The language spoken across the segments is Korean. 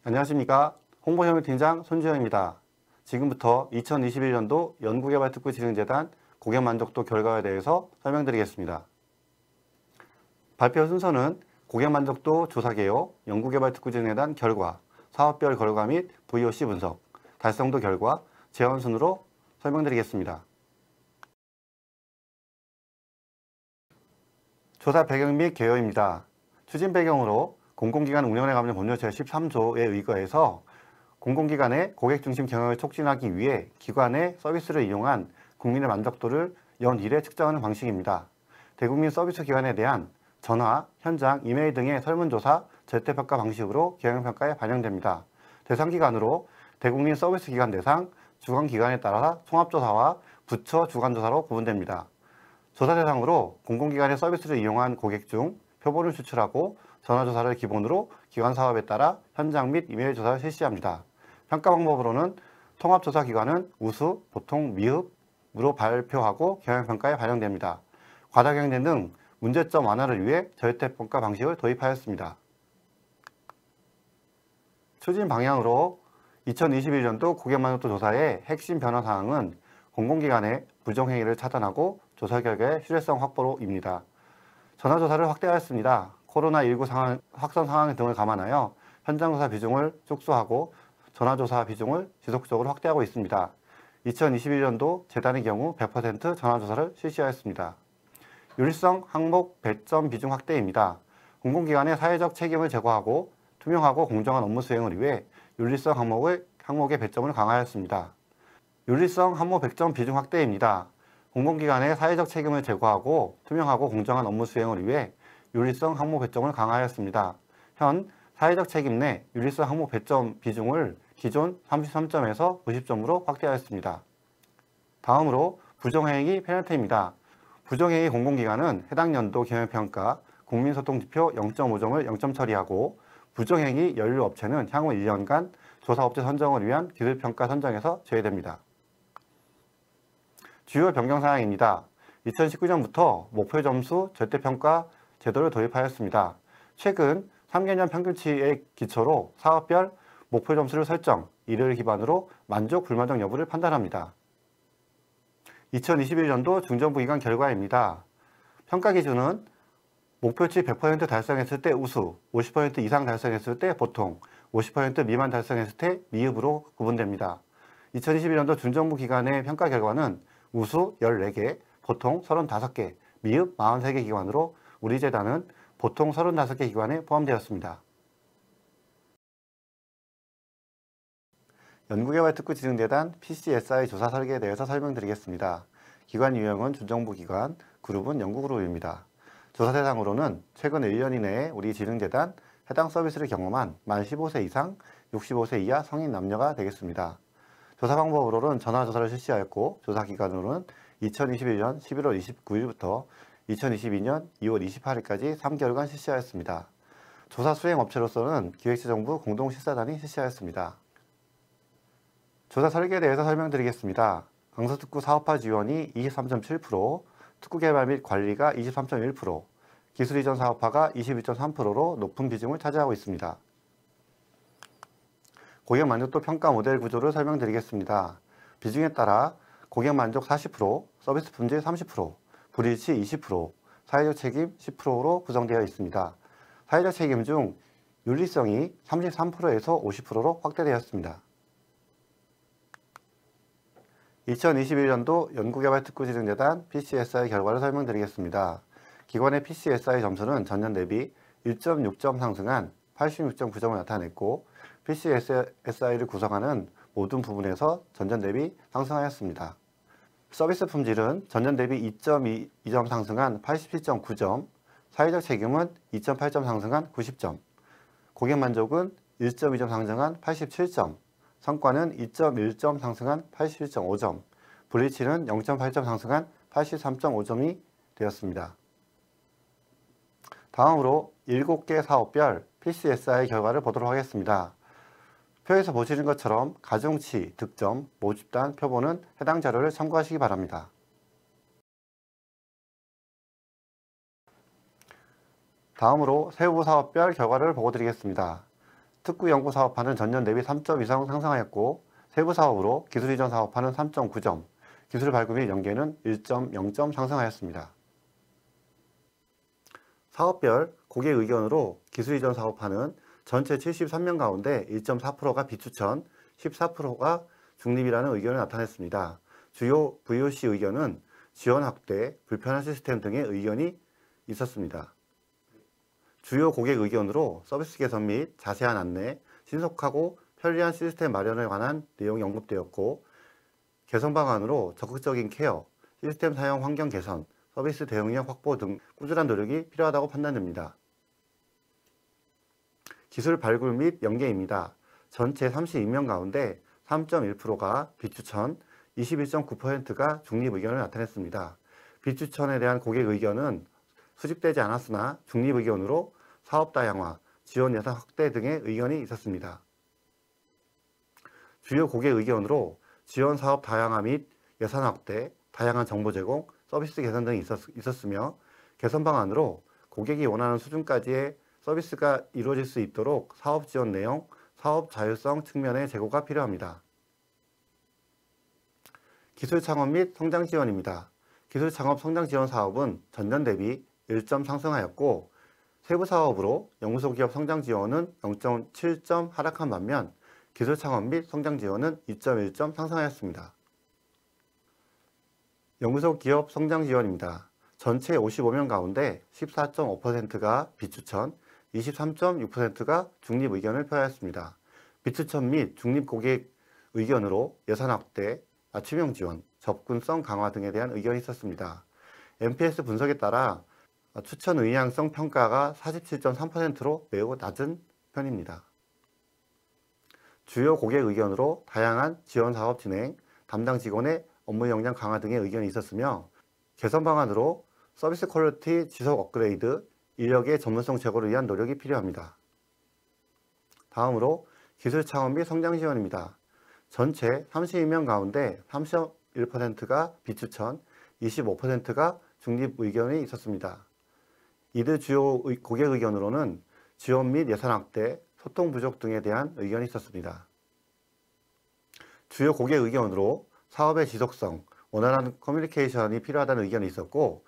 안녕하십니까. 홍보협력팀장 손주영입니다. 지금부터 2021년도 연구개발특구진흥재단 고객만족도 결과에 대해서 설명드리겠습니다. 발표 순서는 고객만족도 조사 개요, 연구개발특구진흥재단 결과, 사업별 결과 및 VOC 분석, 달성도 결과, 재원 순으로 설명드리겠습니다. 조사 배경 및 개요입니다. 추진 배경으로 공공기관 운영에 관련 법률 제13조에 의거해서 공공기관의 고객중심 경영을 촉진하기 위해 기관의 서비스를 이용한 국민의 만족도를 연 1회 측정하는 방식입니다. 대국민 서비스 기관에 대한 전화, 현장, 이메일 등의 설문조사, 절대평가 방식으로 경영평가에 반영됩니다. 대상기관으로 대국민 서비스 기관 대상, 주관기관에 따라 통합조사와 부처 주관조사로 구분됩니다. 조사 대상으로 공공기관의 서비스를 이용한 고객 중 표본을 추출하고 전화조사를 기본으로 기관 사업에 따라 현장 및 이메일 조사를 실시합니다. 평가 방법으로는 통합조사기관은 우수, 보통, 미흡으로 발표하고 경영평가에 반영됩니다. 과다경쟁 등 문제점 완화를 위해 절대평가 방식을 도입하였습니다. 추진 방향으로 2021년도 고객만족도 조사의 핵심 변화사항은 공공기관의 부정행위를 차단하고 조사 결과의 신뢰성 확보로입니다. 전화조사를 확대하였습니다. 코로나19 확산 상황 등을 감안하여 현장조사 비중을 축소하고 전화조사 비중을 지속적으로 확대하고 있습니다. 2021년도 재단의 경우 100% 전화조사를 실시하였습니다. 윤리성 항목 배점 비중 확대입니다. 공공기관의 사회적 책임을 제고하고 투명하고 공정한 업무 수행을 위해 윤리성 항목의 배점을 강화하였습니다. 윤리성 항목 배점 비중 확대입니다. 공공기관의 사회적 책임을 제고하고 투명하고 공정한 업무 수행을 위해 윤리성 항목 배점을 강화하였습니다. 현 사회적 책임 내 윤리성 항목 배점 비중을 기존 33점에서 90점으로 확대하였습니다. 다음으로 부정행위 페널티입니다. 부정행위 공공기관은 해당 연도 경영평가 국민소통지표 0.5점을 0점 처리하고 부정행위 연루업체는 향후 1년간 조사업체 선정을 위한 기술평가 선정에서 제외됩니다. 주요 변경사항입니다. 2019년부터 목표점수 절대평가 제도를 도입하였습니다. 최근 3개년 평균치의 기초로 사업별 목표점수를 설정, 이를 기반으로 만족, 불만족 여부를 판단합니다. 2021년도 중정부기관 결과입니다. 평가 기준은 목표치 100% 달성했을 때 우수, 50% 이상 달성했을 때 보통, 50% 미만 달성했을 때 미흡으로 구분됩니다. 2021년도 중정부 기관의 평가 결과는 우수 14개, 보통 35개, 미흡 43개 기관으로 우리 재단은 보통 35개 기관에 포함되었습니다. 연구개발특구진흥재단 PCSI 조사 설계에 대해서 설명드리겠습니다. 기관 유형은 중정부 기관, 그룹은 연구그룹입니다. 조사 대상으로는 최근 1년 이내에 우리 진흥재단 해당 서비스를 경험한 만 15세 이상, 65세 이하 성인 남녀가 되겠습니다. 조사 방법으로는 전화조사를 실시하였고 조사 기간으로는 2021년 11월 29일부터 2022년 2월 28일까지 3개월간 실시하였습니다. 조사 수행 업체로서는 기획재정부 공동실사단이 실시하였습니다. 조사 설계에 대해서 설명드리겠습니다. 강서특구 사업화 지원이 23.7%, 특구개발 및 관리가 23.1%, 기술이전 사업화가 21.3%로 높은 비중을 차지하고 있습니다. 고객만족도 평가 모델 구조를 설명드리겠습니다. 비중에 따라 고객만족 40%, 서비스 품질 30%, 불일치 20%, 사회적 책임 10%로 구성되어 있습니다. 사회적 책임 중 윤리성이 33%에서 50%로 확대되었습니다. 2021년도 연구개발특구진흥재단 PCSI 결과를 설명드리겠습니다. 기관의 PCSI 점수는 전년 대비 1.6점 상승한 86.9점을 나타냈고 PCSI를 구성하는 모든 부분에서 전년 대비 상승하였습니다. 서비스 품질은 전년 대비 2.2점 상승한 87.9점, 사회적 책임은 2.8점 상승한 90점, 고객만족은 1.2점 상승한 87점, 성과는 2.1점 상승한 81.5점, 불일치는 0.8점 상승한 83.5점이 되었습니다. 다음으로 7개 사업별 PCSI 결과를 보도록 하겠습니다. 표에서 보시는 것처럼 가중치, 득점, 모집단, 표본은 해당 자료를 참고하시기 바랍니다. 다음으로 세부 사업별 결과를 보고 드리겠습니다. 특구 연구 사업화는 전년 대비 3점 이상 상승하였고 세부 사업으로 기술 이전 사업화는 3.9점, 기술 발굴 및 연계는 1.0점 상승하였습니다. 사업별 고객 의견으로 기술 이전 사업화는 전체 73명 가운데 1.4%가 비추천, 14%가 중립이라는 의견을 나타냈습니다. 주요 VOC 의견은 지원 확대, 불편한 시스템 등의 의견이 있었습니다. 주요 고객 의견으로 서비스 개선 및 자세한 안내, 신속하고 편리한 시스템 마련에 관한 내용이 언급되었고, 개선 방안으로 적극적인 케어, 시스템 사용 환경 개선, 서비스 대응력 확보 등 꾸준한 노력이 필요하다고 판단됩니다. 기술 발굴 및 연계입니다. 전체 32명 가운데 3.1%가 비추천, 21.9%가 중립 의견을 나타냈습니다. 비추천에 대한 고객 의견은 수집되지 않았으나 중립 의견으로 사업 다양화, 지원 예산 확대 등의 의견이 있었습니다. 주요 고객 의견으로 지원 사업 다양화 및 예산 확대, 다양한 정보 제공, 서비스 개선 등이 있었으며 개선 방안으로 고객이 원하는 수준까지의 서비스가 이루어질 수 있도록 사업 지원 내용, 사업 자율성 측면의 제고가 필요합니다. 기술 창업 및 성장 지원입니다. 기술 창업 성장 지원 사업은 전년 대비 1점 상승하였고 세부 사업으로 연구소 기업 성장 지원은 0.7점 하락한 반면 기술 창업 및 성장 지원은 2.1점 상승하였습니다. 연구소 기업 성장 지원입니다. 전체 55명 가운데 14.5%가 비추천, 23.6%가 중립 의견을 표하였습니다. 비추천 및 중립 고객 의견으로 예산 확대, 맞춤형 지원, 접근성 강화 등에 대한 의견이 있었습니다. NPS 분석에 따라 추천 의향성 평가가 47.3%로 매우 낮은 편입니다. 주요 고객 의견으로 다양한 지원 사업 진행, 담당 직원의 업무 역량 강화 등의 의견이 있었으며 개선 방안으로 서비스 퀄리티 지속 업그레이드, 인력의 전문성 제고를 위한 노력이 필요합니다. 다음으로 기술 창업 및 성장 지원입니다. 전체 32명 가운데 3.1%가 비추천, 25%가 중립 의견이 있었습니다. 이들 주요 고객 의견으로는 지원 및 예산 확대, 소통 부족 등에 대한 의견이 있었습니다. 주요 고객 의견으로 사업의 지속성, 원활한 커뮤니케이션이 필요하다는 의견이 있었고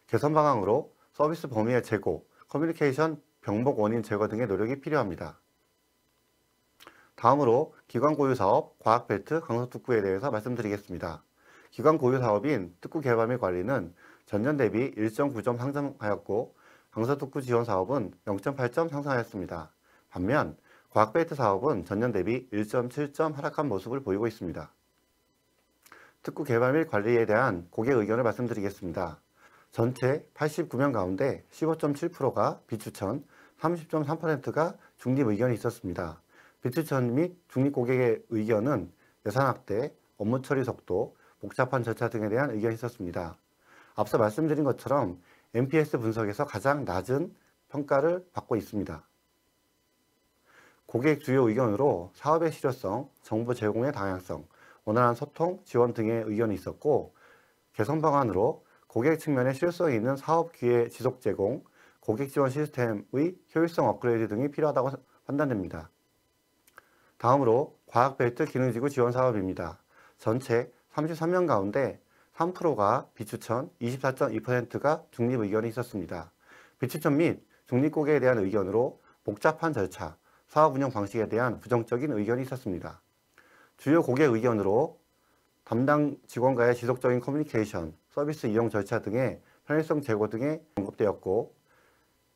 개선 방안으로 서비스 범위의 제고, 커뮤니케이션 병목 원인 제거 등의 노력이 필요합니다. 다음으로 기관 고유 사업, 과학벨트, 강서특구에 대해서 말씀드리겠습니다. 기관 고유 사업인 특구 개발 및 관리는 전년 대비 1.9점 상승하였고 강서특구 지원 사업은 0.8점 상승하였습니다. 반면 과학벨트 사업은 전년 대비 1.7점 하락한 모습을 보이고 있습니다. 특구 개발 및 관리에 대한 고객 의견을 말씀드리겠습니다. 전체 89명 가운데 15.7%가 비추천, 30.3%가 중립 의견이 있었습니다. 비추천 및 중립 고객의 의견은 예산 확대, 업무 처리 속도, 복잡한 절차 등에 대한 의견이 있었습니다. 앞서 말씀드린 것처럼 NPS 분석에서 가장 낮은 평가를 받고 있습니다. 고객 주요 의견으로 사업의 실효성, 정보 제공의 다양성, 원활한 소통, 지원 등의 의견이 있었고 개선 방안으로 고객 측면에 실효성이 있는 사업 기회 지속 제공, 고객 지원 시스템의 효율성 업그레이드 등이 필요하다고 판단됩니다. 다음으로 과학벨트 기능지구 지원 사업입니다. 전체 33명 가운데 3%가 비추천, 24.2%가 중립 의견이 있었습니다. 비추천 및 중립 고객에 대한 의견으로 복잡한 절차, 사업 운영 방식에 대한 부정적인 의견이 있었습니다. 주요 고객 의견으로 담당 직원과의 지속적인 커뮤니케이션, 서비스 이용 절차 등의 편의성 제고 등에 언급되었고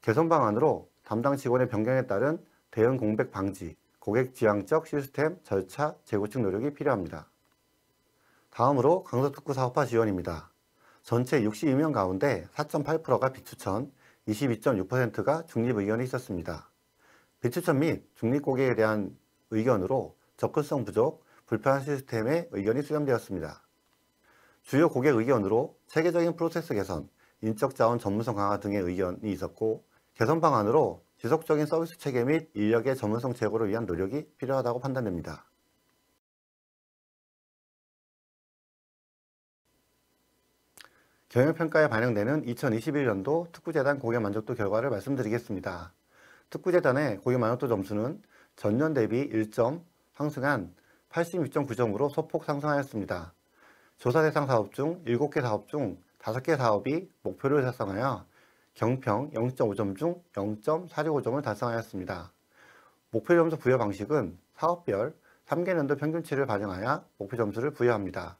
개선 방안으로 담당 직원의 변경에 따른 대응 공백 방지, 고객 지향적 시스템, 절차, 재구축 노력이 필요합니다. 다음으로 강서특구 사업화 지원입니다. 전체 62명 가운데 4.8%가 비추천, 22.6%가 중립 의견이 있었습니다. 비추천 및 중립 고객에 대한 의견으로 접근성 부족, 불편한 시스템의 의견이 수렴되었습니다. 주요 고객 의견으로 체계적인 프로세스 개선, 인적 자원 전문성 강화 등의 의견이 있었고 개선 방안으로 지속적인 서비스 체계 및 인력의 전문성 제고를 위한 노력이 필요하다고 판단됩니다. 경영평가에 반영되는 2021년도 특구재단 고객 만족도 결과를 말씀드리겠습니다. 특구재단의 고객 만족도 점수는 전년 대비 1점 상승한 86.9점으로 소폭 상승하였습니다. 조사 대상 사업 중 7개 사업 중 5개 사업이 목표를 달성하여 경평 0.5점 중 0.465점을 달성하였습니다. 목표 점수 부여 방식은 사업별 3개 년도 평균치를 반영하여 목표 점수를 부여합니다.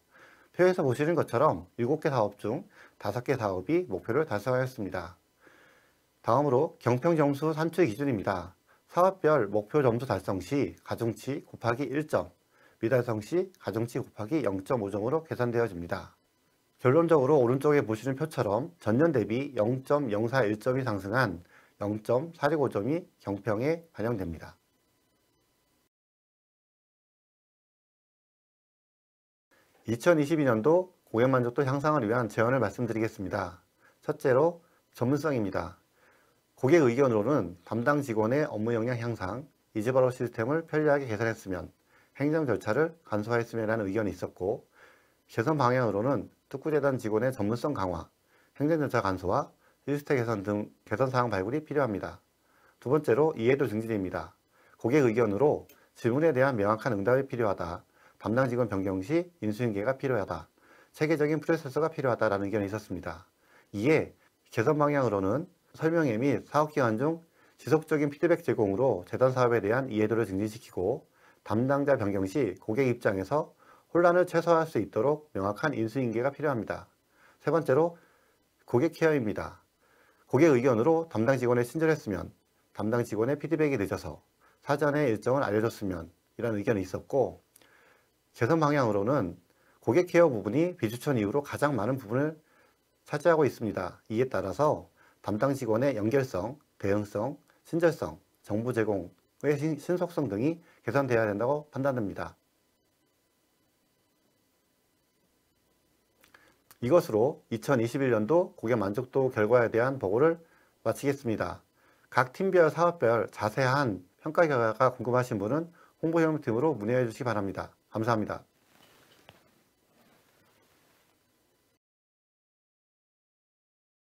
표에서 보시는 것처럼 7개 사업 중 5개 사업이 목표를 달성하였습니다. 다음으로 경평 점수 산출 기준입니다. 사업별 목표 점수 달성 시 가중치 곱하기 1점, 미달성 시 가중치 곱하기 0.5점으로 계산되어집니다. 결론적으로 오른쪽에 보시는 표처럼 전년 대비 0.041점이 상승한 0.465점이 경평에 반영됩니다. (2022년도) 고객 만족도 향상을 위한 제언을 말씀드리겠습니다. 첫째로 전문성입니다. 고객 의견으로는 담당 직원의 업무 역량 향상, 이지바로 시스템을 편리하게 개선했으면, 행정 절차를 간소화했으면 라는 의견이 있었고, 개선 방향으로는 특구재단 직원의 전문성 강화, 행정 절차 간소화, 시스템 개선 등 개선사항 발굴이 필요합니다. 두 번째로 이해도 증진입니다. 고객 의견으로 질문에 대한 명확한 응답이 필요하다, 담당 직원 변경 시 인수인계가 필요하다, 체계적인 프로세서가 필요하다라는 의견이 있었습니다. 이에 개선 방향으로는 설명회 및 사업기간 중 지속적인 피드백 제공으로 재단 사업에 대한 이해도를 증진시키고, 담당자 변경 시 고객 입장에서 혼란을 최소화할 수 있도록 명확한 인수인계가 필요합니다. 세 번째로 고객 케어입니다. 고객 의견으로 담당 직원에 친절했으면, 담당 직원의 피드백이 늦어서 사전에 일정을 알려줬으면 이런 의견이 있었고, 개선 방향으로는 고객 케어 부분이 비추천 이후로 가장 많은 부분을 차지하고 있습니다. 이에 따라서 담당 직원의 연결성, 대응성, 친절성, 정보 제공의 신속성 등이 개선되어야 된다고 판단됩니다. 이것으로 2021년도 고객 만족도 결과에 대한 보고를 마치겠습니다. 각 팀별, 사업별 자세한 평가 결과가 궁금하신 분은 홍보협력팀으로 문의해 주시기 바랍니다. 감사합니다.